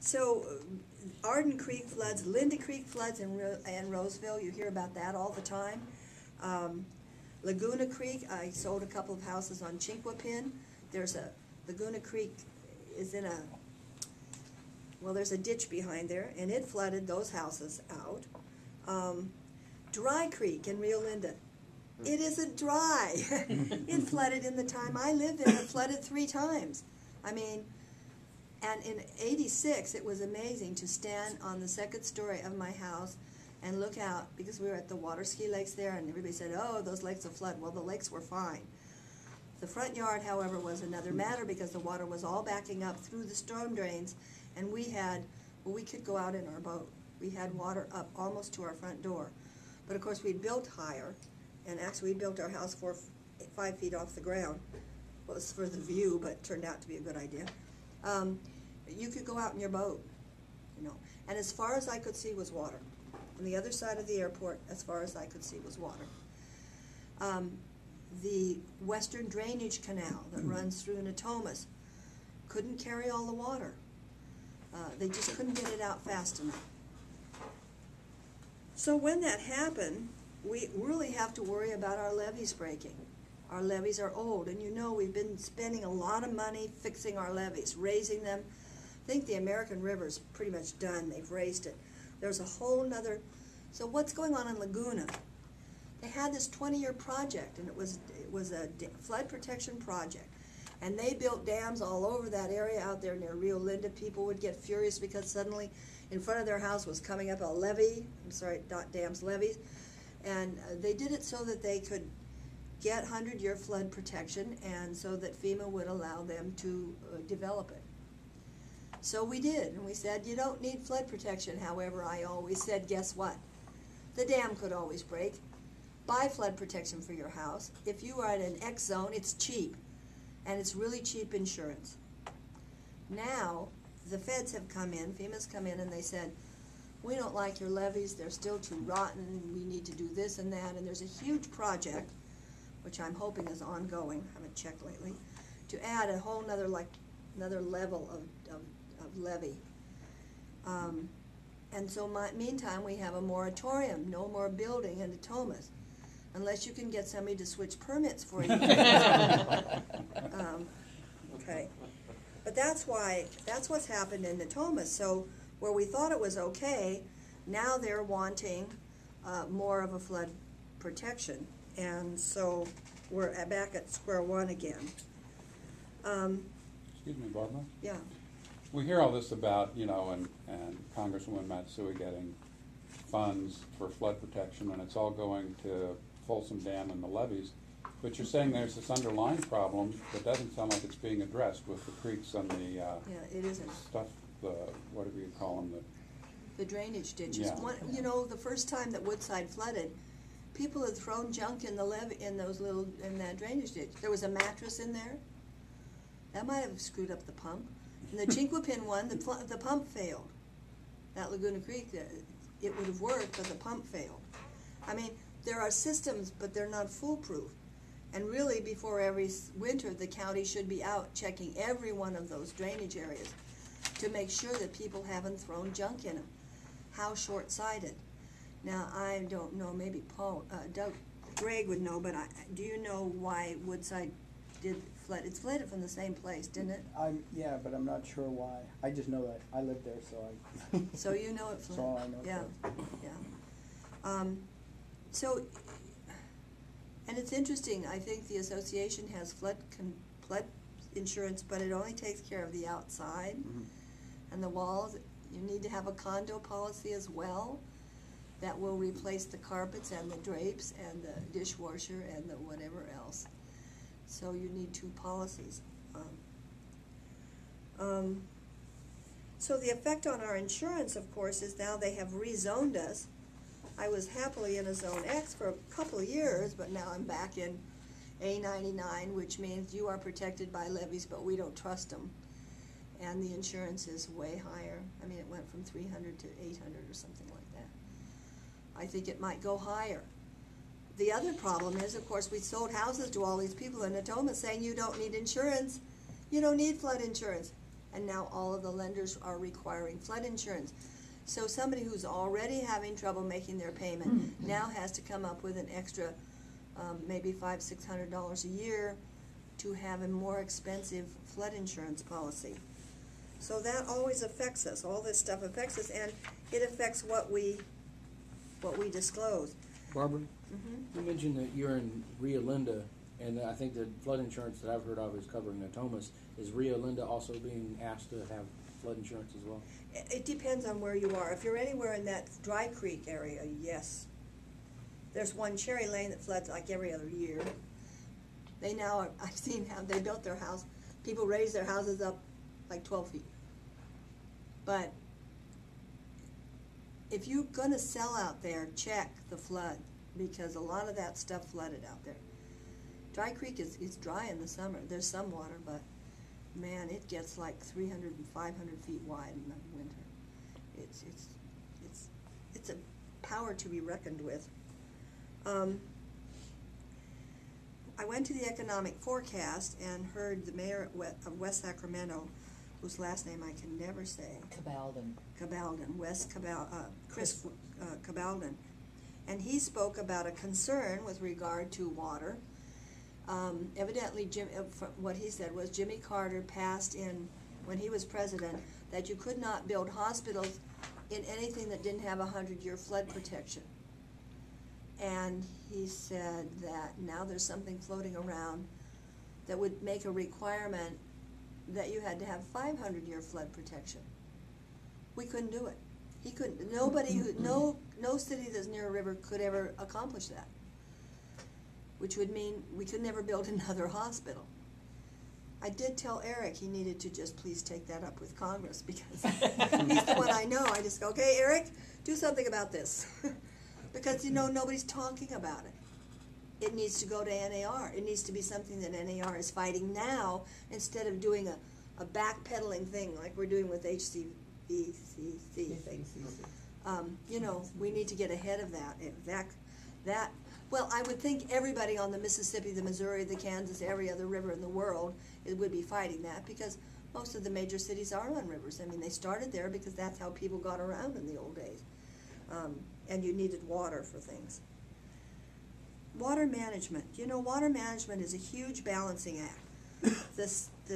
So Arden Creek floods, Linda Creek floods in Roseville. You hear about that all the time. Laguna Creek, I sold a couple of houses on Chinquapin. There's a, Laguna Creek is in a, well, there's a ditch behind there, and it flooded those houses out. Dry Creek in Rio Linda. It isn't dry. It flooded in the time I lived there. It flooded 3 times. I mean, and in '86, it was amazing to stand on the 2nd story of my house and look out, because we were at the water ski lakes there, and everybody said, oh, those lakes will flood. Well, the lakes were fine. The front yard, however, was another matter, because the water was all backing up through the storm drains, and we had, well, we could go out in our boat. We had water up almost to our front door. But of course, we'd built higher, and actually we built our house 5 feet off the ground. Well, it was for the view, but it turned out to be a good idea. You could go out in your boat, you know, and as far as I could see was water. On the other side of the airport, as far as I could see was water. The western drainage canal that runs through Natomas couldn't carry all the water. They just couldn't get it out fast enough. So when that happened, we really have to worry about our levees breaking. Our levees are old, and you know we've been spending a lot of money fixing our levees, raising them. I think the American River's pretty much done. They've raised it. There's a whole nother, so what's going on in Laguna? They had this 20-year project, and it was a flood protection project. And they built dams all over that area out there near Rio Linda. People would get furious because suddenly in front of their house was coming up a levee. I'm sorry, not dams, levees. And they did it so that they could get 100-year flood protection, and so that FEMA would allow them to develop it. So we did, and we said, you don't need flood protection. However, I always said, guess what? The dam could always break. Buy flood protection for your house. If you are in an X zone, it's cheap, and it's really cheap insurance. Now, the feds have come in, FEMA's come in, and they said, we don't like your levees, they're still too rotten, we need to do this and that, and there's a huge project, which I'm hoping is ongoing, I haven't checked lately, to add a whole nother, another level of levee. And so meantime, we have a moratorium, no more building in Natomas, unless you can get somebody to switch permits for you. Okay. But that's what's happened in Natomas. So where we thought it was okay, now they're wanting more of a flood protection. And so we're back at square one again. Excuse me, Barbara? Yeah. We hear all this about, you know, and Congresswoman Matsui getting funds for flood protection, and it's all going to Folsom Dam and the levees. But you're saying there's this underlying problem that doesn't sound like it's being addressed with the creeks and the yeah, it isn't. stuff, whatever you call them. The drainage ditches. Yeah. You know, the first time that Woodside flooded, people had thrown junk in the in that drainage ditch. There was a mattress in there. That might have screwed up the pump. And the Chinquapin one, the pump failed. That Laguna Creek, it would have worked, but the pump failed. I mean, there are systems, but they're not foolproof. And really, before every winter, the county should be out checking every one of those drainage areas to make sure that people haven't thrown junk in them. How short-sighted. Now, I don't know, maybe Greg would know, but do you know why Woodside did flood? It flooded from the same place, didn't it? Yeah, but I'm not sure why. I just know that I lived there, so I. So you know it flooded. So I know. Yeah, yeah. So, and it's interesting. I think the association has flood insurance, but it only takes care of the outside and the walls. You need to have a condo policy as well that will replace the carpets and the drapes and the dishwasher and the whatever else. So you need 2 policies. So the effect on our insurance, of course, is now they have rezoned us. I was happily in a Zone X for a couple of years, but now I'm back in A99, which means you are protected by levees, but we don't trust them. And the insurance is way higher. I mean, it went from 300 to 800 or something like that. I think it might go higher. The other problem is, of course, we sold houses to all these people in Natoma saying you don't need insurance. You don't need flood insurance. and now all of the lenders are requiring flood insurance. So somebody who's already having trouble making their payment now has to come up with an extra maybe $500–600 a year to have a more expensive flood insurance policy. So that always affects us. All this stuff affects us, and it affects what we disclose. Barbara, you mentioned that you're in Rio Linda, and I think the flood insurance that I've heard of is covering Natomas. Is Rio Linda also being asked to have flood insurance as well? It depends on where you are. If you're anywhere in that Dry Creek area, yes. There's one Cherry Lane that floods like every other year. They now are, I've seen how they built their house. People raise their houses up like 12 feet. But if you're going to sell out there, check the flood, because a lot of that stuff flooded out there. Dry Creek is dry in the summer. There's some water, but man, it gets like 300 and 500 feet wide in the winter. It's a power to be reckoned with. I went to the economic forecast and heard the mayor of West Sacramento, whose last name I can never say. Cabaldon, Chris Cabaldon. And he spoke about a concern with regard to water. Evidently, what he said was Jimmy Carter passed in, when he was president, that you could not build hospitals in anything that didn't have 100-year flood protection. And he said that now there's something floating around that would make a requirement that you had to have 500-year flood protection. We couldn't do it. He couldn't. Nobody who, no city that's near a river could ever accomplish that, which would mean we could never build another hospital. I did tell Eric he needed to just please take that up with Congress, because he's the one I know. I just go, okay, Eric, do something about this. Because, you know, nobody's talking about it. It needs to go to NAR. It needs to be something that NAR is fighting now, instead of doing a backpedaling thing like we're doing with HCBCC thing. You know, we need to get ahead of that. Well, I would think everybody on the Mississippi, the Missouri, the Kansas, every other river in the world would be fighting that, because most of the major cities are on rivers. I mean, they started there because that's how people got around in the old days. And you needed water for things. Water management. You know, water management is a huge balancing act. The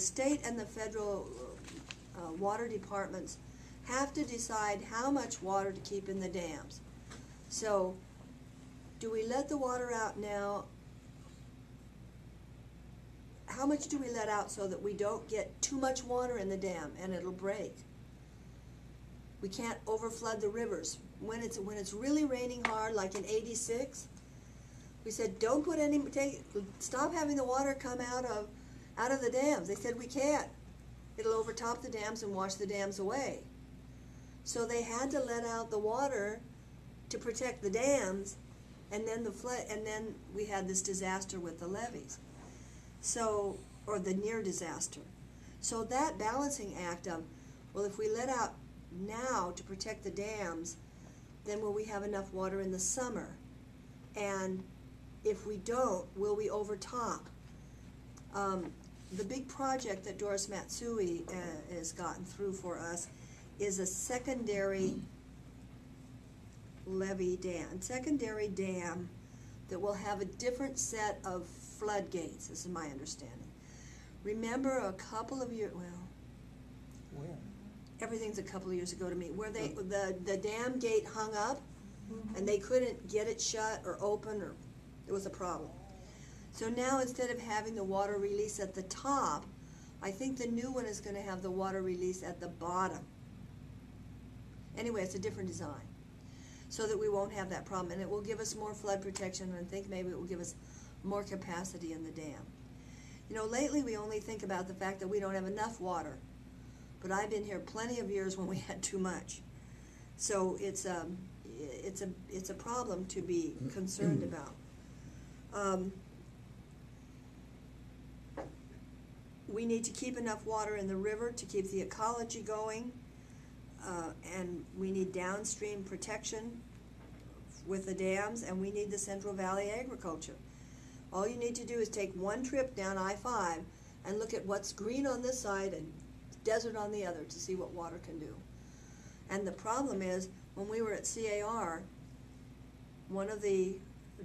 state and the federal water departments have to decide how much water to keep in the dams. So, do we let the water out now? How much do we let out so that we don't get too much water in the dam and it'll break? We can't overflood the rivers. When it's really raining hard, like in '86, we said don't put stop having the water come out of the dams. They said we can't. It'll overtop the dams and wash the dams away. So they had to let out the water to protect the dams, and then then we had this disaster with the levees. So, or the near disaster. So that balancing act of, well, if we let out now to protect the dams, then will we have enough water in the summer? And if we don't, will we overtop? The big project that Doris Matsui has gotten through for us is a secondary levee dam, that will have a different set of floodgates, this is my understanding. Remember a couple of years, well, Where? everything's a couple of years ago to me, where the dam gate hung up, and they couldn't get it shut or open, or there was a problem. So now, instead of having the water release at the top, I think the new one is going to have the water release at the bottom. Anyway, it's a different design, so that we won't have that problem, and it will give us more flood protection, and I think maybe it will give us more capacity in the dam. You know, lately we only think about the fact that we don't have enough water, but I've been here plenty of years when we had too much. So it's a problem to be concerned about. We need to keep enough water in the river to keep the ecology going, and we need downstream protection with the dams, and we need the Central Valley agriculture. All you need to do is take one trip down I-5 and look at what's green on this side and desert on the other to see what water can do. And the problem is, when we were at SAR, one of the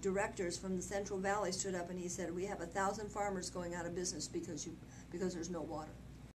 directors from the Central Valley stood up and he said, we have 1,000 farmers going out of business because there's no water.